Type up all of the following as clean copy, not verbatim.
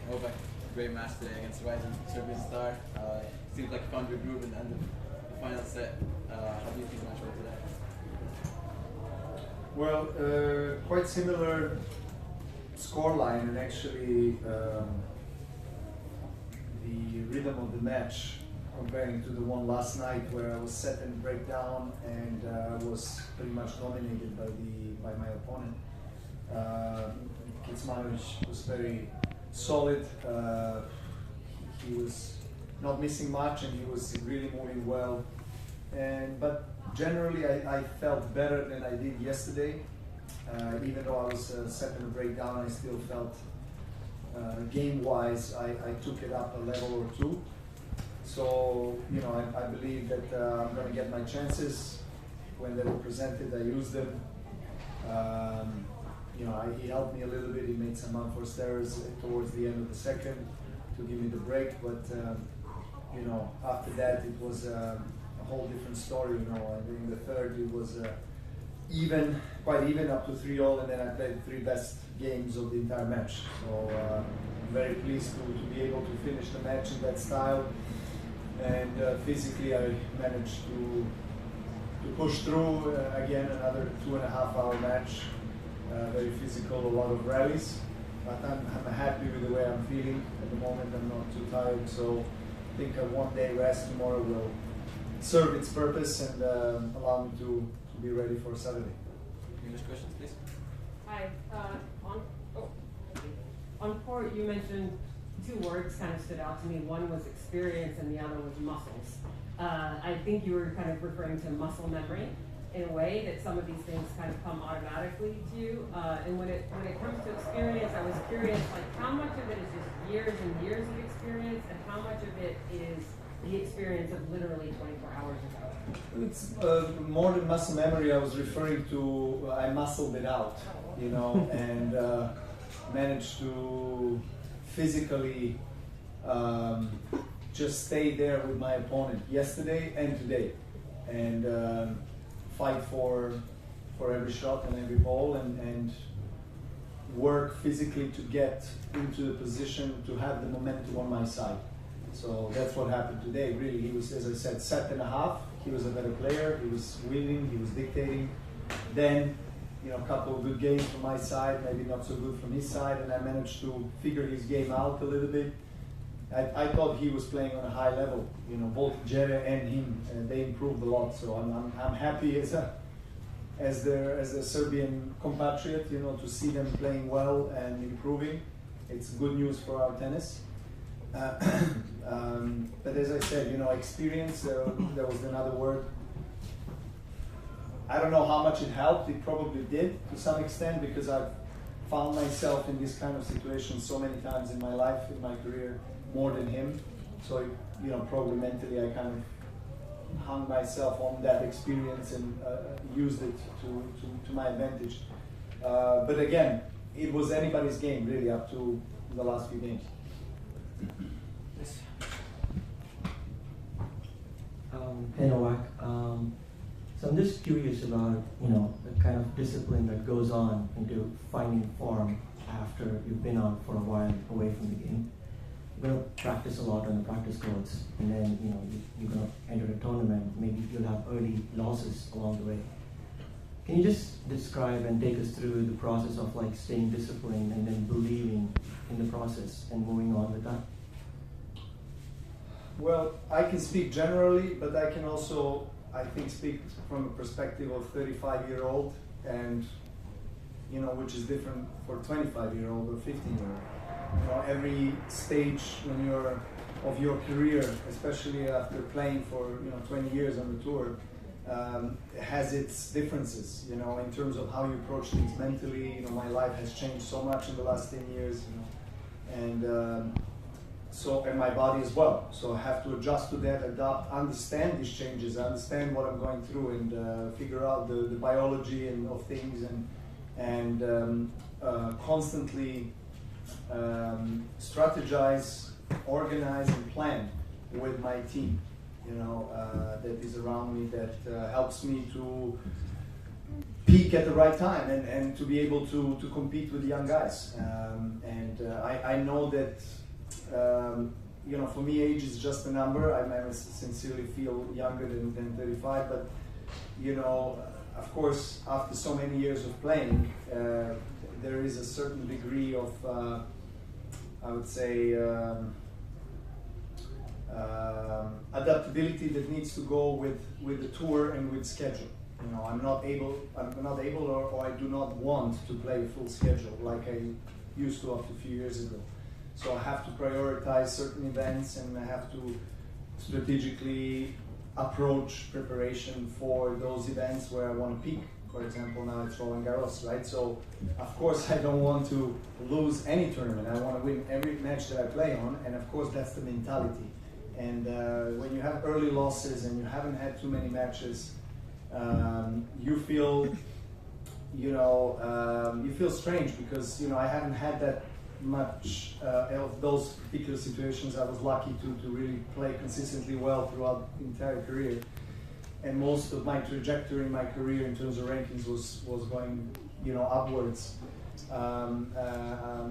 Novak, great match today against rising Serbian star. Seems like you found your groove in the end of the final set. How do you think the match went today? Well, quite similar scoreline, and actually the rhythm of the match comparing to the one last night where I was set and break down and was pretty much dominated by my opponent. Kecmanovic was very solid. He was not missing much and he was really moving well. But generally I felt better than I did yesterday. Even though I was set in a breakdown, I still felt game-wise I took it up a level or two. So, I believe that I'm going to get my chances. When they were presented, I used them. He helped me a little bit. He made some unforced errors towards the end of the second to give me the break. But, after that, it was a whole different story. In the third, it was quite even up to 3-all, and then I played 3 best games of the entire match. So I'm very pleased to be able to finish the match in that style. And physically, I managed to push through again another 2.5-hour match. Very physical, a lot of rallies. But I'm happy with the way I'm feeling at the moment. I'm not too tired, so I think a one-day rest tomorrow will serve its purpose and allow me to be ready for Saturday. English questions, please. Hi. On court, you mentioned 2 words kind of stood out to me. One was experience and the other was muscles. I think you were kind of referring to muscle memory in a way, that some of these things kind of come automatically to you. And when it comes to experience, I was curious, how much of it is just years and years of experience, and how much of it is the experience of literally 24 hours ago? It's more than muscle memory. I was referring to I muscled it out, and managed to physically just stay there with my opponent yesterday and today, and fight for every shot and every ball, and work physically to get into the position to have the momentum on my side. So that's what happened today. Really, he was, as I said, set and a half. He was a better player. He was winning. He was dictating. Then, a couple of good games from my side, maybe not so good from his side, and I managed to figure his game out a little bit. I thought he was playing on a high level. Both Jere and him, they improved a lot. So I'm happy as their Serbian compatriot, to see them playing well and improving. It's good news for our tennis. But as I said, experience, that was another word. I don't know how much it helped. It probably did to some extent, because I've found myself in this kind of situation so many times in my life, in my career, more than him. So, probably mentally I kind of hung myself on that experience and used it to my advantage. But again, it was anybody's game really up to the last few games. Yes. Hey Novak, so I'm just curious about the kind of discipline that goes on into finding form after you've been out for a while away from the game. You're going to practice a lot on the practice courts, and then you're going to enter a tournament. Maybe you'll have early losses along the way. Can you just describe and take us through the process of staying disciplined and then believing in the process and moving on with that? Well, I can speak generally, but I can also, I think, speak from a perspective of 35-year-old, and which is different for 25-year-old or 15-year-old. Every stage when you're of your career, especially after playing for 20 years on the tour, has its differences. In terms of how you approach things mentally. My life has changed so much in the last 10 years, and my body as well. So I have to adjust to that, adapt, understand these changes, understand what I'm going through, and figure out the biology of things, and constantly strategize, organize, and plan with my team. That is around me, that helps me to peak at the right time and to be able to compete with the young guys. I know that, you know, for me, age is just a number. I sincerely feel younger than 35, but, you know, of course, after so many years of playing, there is a certain degree of, I would say, adaptability that needs to go with the tour and with schedule. You know, I'm not able, or I do not want to play a full schedule like I used to up to a few years ago. So I have to prioritize certain events, and I have to strategically approach preparation for those events where I want to peak. For example, now it's Roland Garros, right? So, of course, I don't want to lose any tournament. I want to win every match that I play on, and of course, that's the mentality. And when you have early losses and you haven't had too many matches, you feel, you know, you feel strange because, you know, I haven't had that much of those particular situations. I was lucky to really play consistently well throughout the entire career. And most of my trajectory in my career in terms of rankings was going, you know, upwards,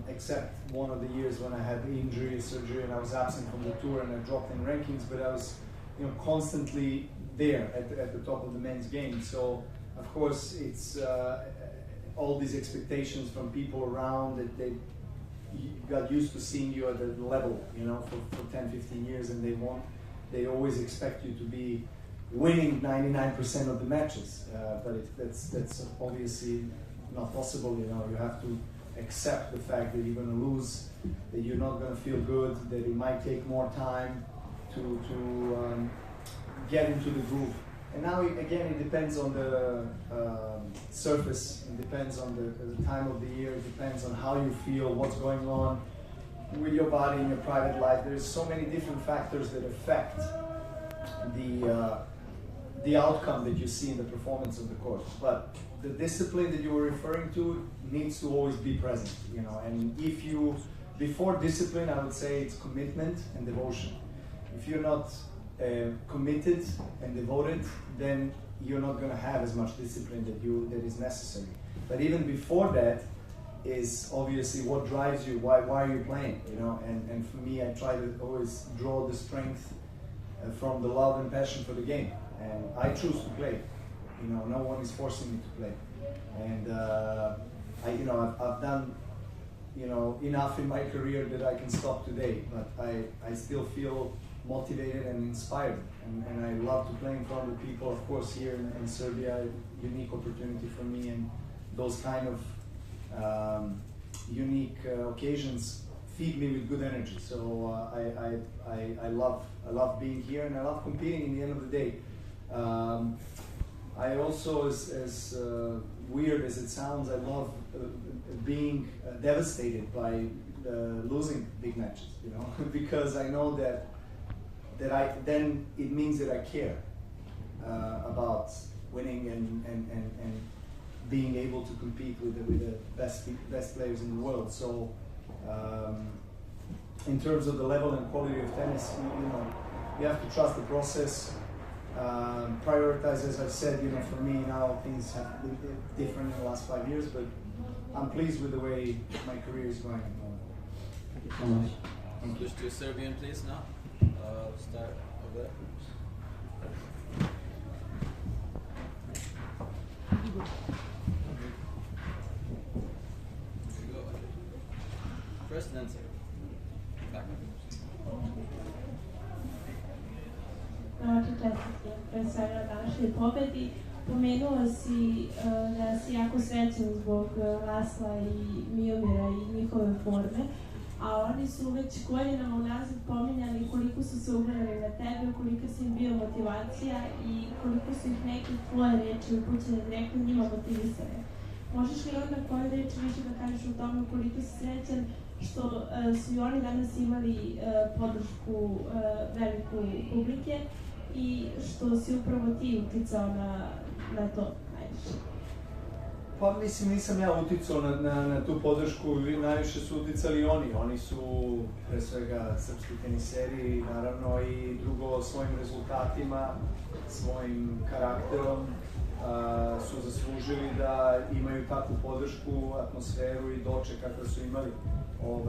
except one of the years when I had injury, surgery, and I was absent from the tour and I dropped in rankings, but I was, you know, constantly there at the top of the men's game. So, of course, it's all these expectations from people around that they got used to seeing you at the level, you know, for 10, 15 years, and they always expect you to be winning 99% of the matches, but that's obviously not possible. You know, you have to accept the fact that you're going to lose, that you're not going to feel good, that it might take more time to get into the groove. And now again, it depends on the surface, it depends on the time of the year, it depends on how you feel, what's going on with your body in your private life. There's so many different factors that affect the outcome that you see in the performance of the course. But the discipline that you were referring to needs to always be present, you know. And if you, before discipline, I would say it's commitment and devotion. If you're not committed and devoted, then you're not going to have as much discipline that is necessary. But even before that is obviously what drives you. Why are you playing? You know. And for me, I try to always draw the strength from the love and passion for the game. And I choose to play. You know, no one is forcing me to play. And I've done, you know, enough in my career that I can stop today. But I still feel motivated and inspired. And I love to play in front of people. Of course, here in Serbia, a unique opportunity for me, and those kind of unique occasions feed me with good energy. So I love being here, and I love competing. In the end of the day, I also, as weird as it sounds, I love being devastated by losing big matches. You know, because I know that then it means that I care about winning and being able to compete with the best players in the world. So, in terms of the level and quality of tennis, you know, you have to trust the process. Prioritize, as I've said, you know, for me now things have been different in the last 5 years, but I'm pleased with the way my career is going. Thank you so much. Just do Serbian, please, now. Start over there. Here you go. First and then second. Back. Pre svega na današnjoj pobedi. Pomenuo si da si jako srećan zbog Lasla i Miomira i njihove forme, a oni su već godinama unazad pominjali koliko su se ugledali na tebe, koliko si im bio motivacija i koliko su ih neke tvoje reči upućene direktno njima motivisane. Možeš li odmah koju reč više da kažeš o tome koliko si srećan što su i oni danas imali podršku veliku publike i što si upravo ti uticao na to najviše? Pa mislim, nisam ja uticao na tu podršku, najviše su uticali oni. Oni su pre svega srpski teniseri, naravno, i drugo svojim rezultatima, svojim karakterom, su zaslužili da imaju takvu podršku, atmosferu i doček kakve su imali.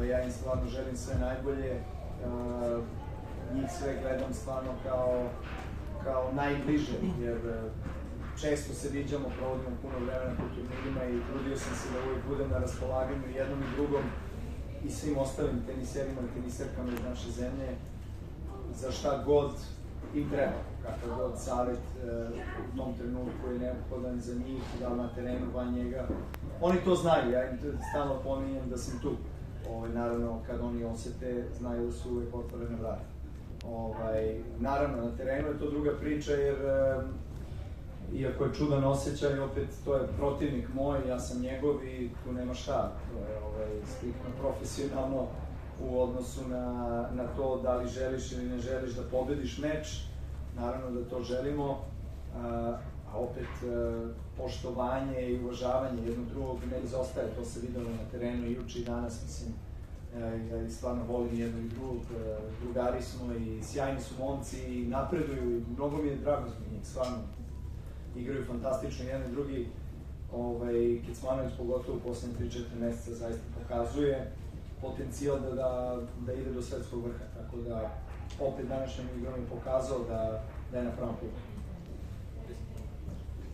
Ja im stvarno želim sve najbolje, njih sve gledam stvarno kao najbliže, jer često se viđamo, provodimo puno vremena po turnirima i trudio sam se da uvijek budem na raspolaganju jednom i drugom i svim ostalim teniserima i teniserkama iz naše zemlje za šta god im treba, kakav god savjet u tom trenutku je neophodan za njih, da li na terenu, van njega. Oni to znaju, ja im stalno pominjem da sam tu. Naravno, kad oni osjete, znaju da su uvijek otvorene vrata. Naravno, na terenu je to druga priča, jer iako je čudan osjećaj, opet to je protivnik moj, ja sam njegov i tu nema šta. To je striktno profesionalno u odnosu na to da li želiš ili ne želiš da pobediš meč. Naravno da to želimo, a opet poštovanje i uvažavanje jednog drugog ne izostaje, to se videlo na terenu i juče i danas, mislim, ja stvarno volim jednog i drugog, drugari smo i sjajni su momci i napreduju i mnogo mi je drago zbog njih, stvarno igraju fantastično jedan i drugi. Kecmanović pogotovo u poslednje 3-4 meseca zaista pokazuje potencijal da ide do svetskog vrha, tako da opet današnjom igrom je pokazao da je na pravom putu.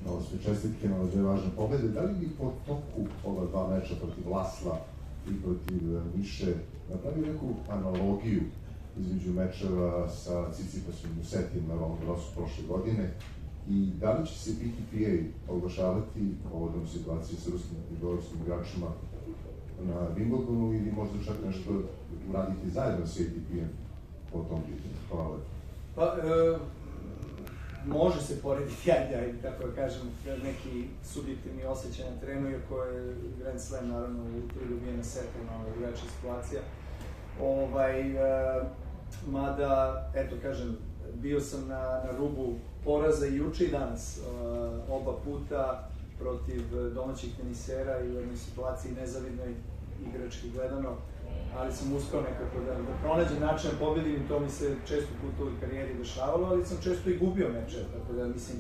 Malo sve čestitke na ove dve važne pobede. Da li bi po toku ova dva meča protiv Lasla i protiv Niše napravili neku analogiju između mečeva sa Cicipasom u Setima na Roland Garrosu prošle godine i da li će se PTPA oglašavati povodom situacije sa ruskim i belorusskim igračima na Wimbledonu ili možda čak nešto uraditi zajedno sa ATP-em po tom pitanju? Hvala. Pa, može se porediti, ajde, tako da kažem, neki subjektivni osjećaj na terenu, iako je Grand Slam, naravno, u toj dobijena seta, malo drugačija situacija. Mada, eto, kažem, bio sam na rubu poraza i juče i danas, oba puta protiv domaćih tenisera i u jednoj situaciji nezavidnoj igrački gledano, ali sam uspeo nekako da pronađem način da pobedim i to mi se često puta u karijeri dešavalo, ali sam često i gubio meče, tako da mislim,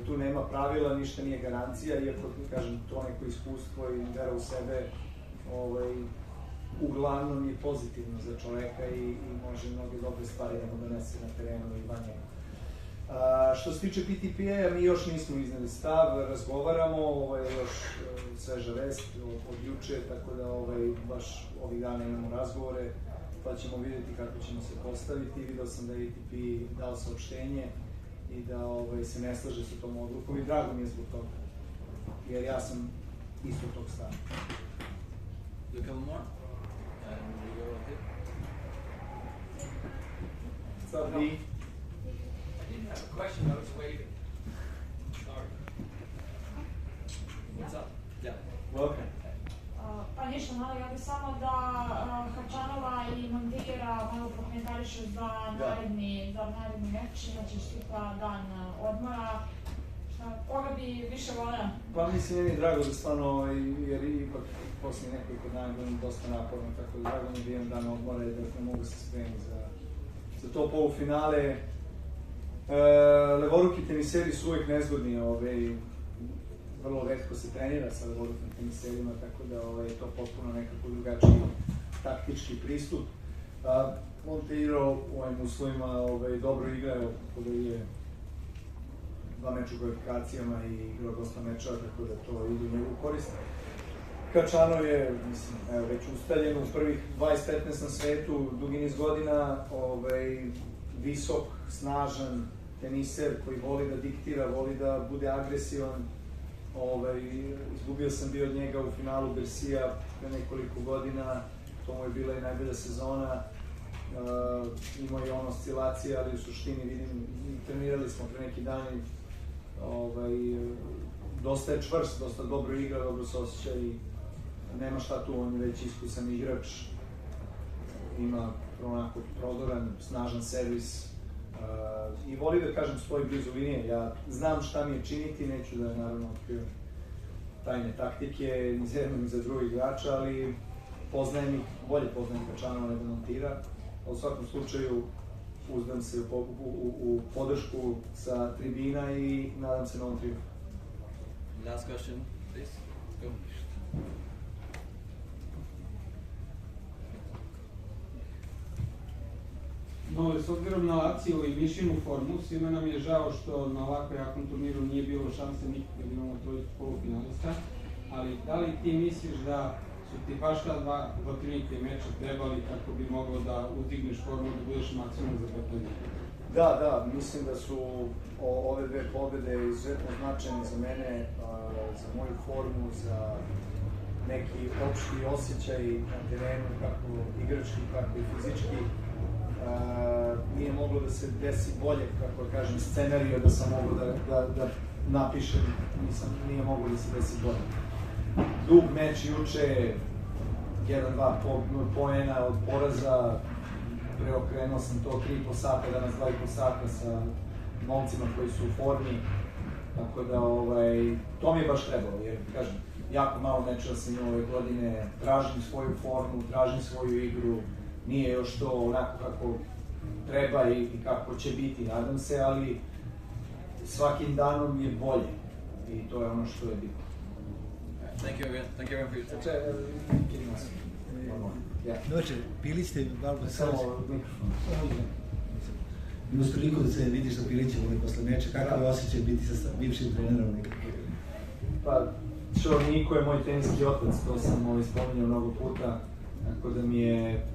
tu nema pravila, ništa nije garancija, iako, kažem, to neko iskustvo i vera u sebe, uglavnom je pozitivno za čoveka i može mnoge dobre stvari da mu donese na terenu i van njega. Što se tiče PTP-a, mi još nismo izneli stav, razgovaramo, ovo je još sveža vest od juče, tako da baš ovih dana imamo razgovore, pa ćemo vidjeti kako ćemo se postaviti. Video sam da je ATP dao saopštenje i da se ne slaže sa tom odlukom i drago mi je zbog toga, jer ja sam isto tog stava. Do a couple more? And we go ahead. What's up, B? I didn't have a question, I was waving. Sorry. What's up? Yeah. Welcome. Pa ništa malo, ja bih samo da Hačanova i Montira malo prokomentarišu za naredni meč, znači sutra dan odmora. Koga bi više voleo? Pa mislim, meni je drago da stvarno, jer ipak poslije nekoliko dana budem dosta naporno, tako da drago mi da imam dan odmora i da ne mogu se spremiti za to polufinale. Levoruki teniseri su uvijek nezgodni, vrlo retko se trenira sa levorukim teniserima, tako da je to potpuno nekako drugačiji taktički pristup. Monteiro u ovim uslovima dobro igrao, tako da je dva meča u kvalifikacijama i igrao dosta mečeva, tako da to ide u njegovu korist. Kačanov je, mislim, već ustaljen u prvih 20-15 na svetu, dugi niz godina, visok, snažan teniser koji voli da diktira, voli da bude agresivan. Izgubio sam bio od njega u finalu Bersija pre nekoliko godina, to mu je bila i najbolja sezona. Imao je on oscilacije, ali u suštini vidim, trenirali smo pre neki dan i dosta je čvrst, dosta dobro igra, dobro se osjeća i nema šta tu, on je već iskusan igrač, ima onako prodoran, snažan servis i voli da kažem stoji blizu linije. Ja znam šta mi je činiti, neću da naravno otkrio tajne taktike ni za jednog ni za drugog igrača, ali poznajem ih, bolje poznajem Kačanova nego Montira. U svakom slučaju uzdam se u podršku sa tribina i nadam se novom tribu. Last question, please. Go. No, s obzirom na Lazio i Mišinu formu, svima nam je žao što na ovako jakom turniru nije bilo šanse nikakve da imamo trojicu polufinalista, ali da li ti misliš da su ti baš ta dva protivnika i meča trebali kako bi moglo da uzdigneš formu da budeš maksimum za petanje? Da, mislim da su ove dve pobjede izuzetno značajne za mene, za moju formu, za neki opšti osjećaj na terenu, kako igrački, kako i fizički. Nije moglo da se desi bolje, kako da kažem, scenario da sam mogao da napišem, nije moglo da se desi bolje. Dug meč juče, 1-2 poena od poraza, preokrenuo sam to 3,5 sata, danas 2,5 sata sa momcima koji su u formi, tako da to mi je baš trebalo, jer kažem, jako malo mečeva sam imao ove godine, tražim svoju formu, tražim svoju igru, nije još to onako kako treba i kako će biti, nadam se, ali svakim danom je bolje i to je ono što je bitno. Thank you again for your time. Doče, bili ste malo Samo mikrofon. Imaš priliku da se vidiš sa Pilićem posle meča, kakav je osjećaj biti sa bivšim trenerom nekako? Pa, Niko je moj teniski otac, to sam spominjao mnogo puta, tako da mi je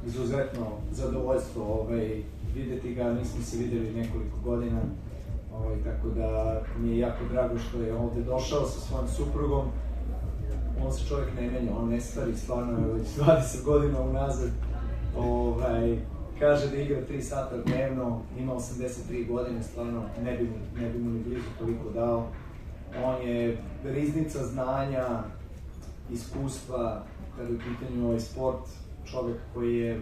izuzetno zadovoljstvo videti ga, nismo se videli nekoliko godina, tako da mi je jako drago što je ovde došao sa svojom suprugom. On se čovjek ne menja, on ne stari, stvarno je već 20 godina unazad. Kaže da igra 3 sata dnevno, ima 83 godine, stvarno ne bi mu ni blizu toliko dao. On je riznica znanja, iskustva, kada je u pitanju ovaj sport, čovjek koji je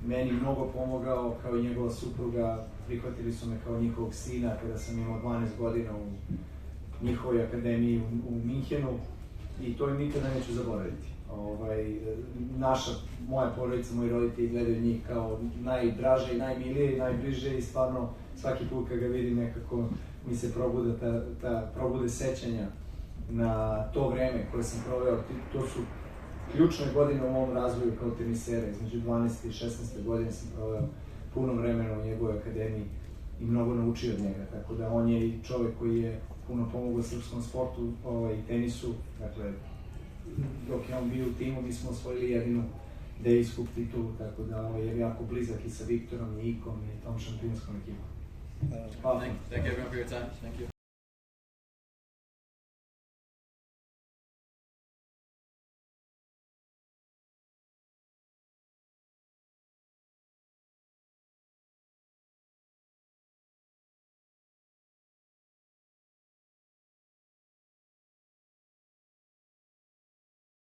meni mnogo pomogao, kao i njegova supruga, prihvatili su me kao njihovog sina kada sam imao 12 godina u njihovoj akademiji u Minhenu i to im nikada neću zaboraviti. Moja porodica, moji roditelji gledaju njih kao najdraže i najmilije i najbliže i stvarno svaki put kad ga vidim nekako mi se probude sećanja na to vreme koje sam proveo. To su ključne godine u mom razvoju kao tenisera. Između 12. i 16. godine sam proveo puno vremena u njegovoj akademiji i mnogo naučio od njega. Tako da on je i čovek koji je puno pomogao srpskom sportu i tenisu. Dakle, dok je on bio u timu, mi smo osvojili jedinu Davisku titulu, tako da je jako blizak i sa Viktorom i Ikom i tom šampionskom ekipom. Thank you everyone for your time. Thank you.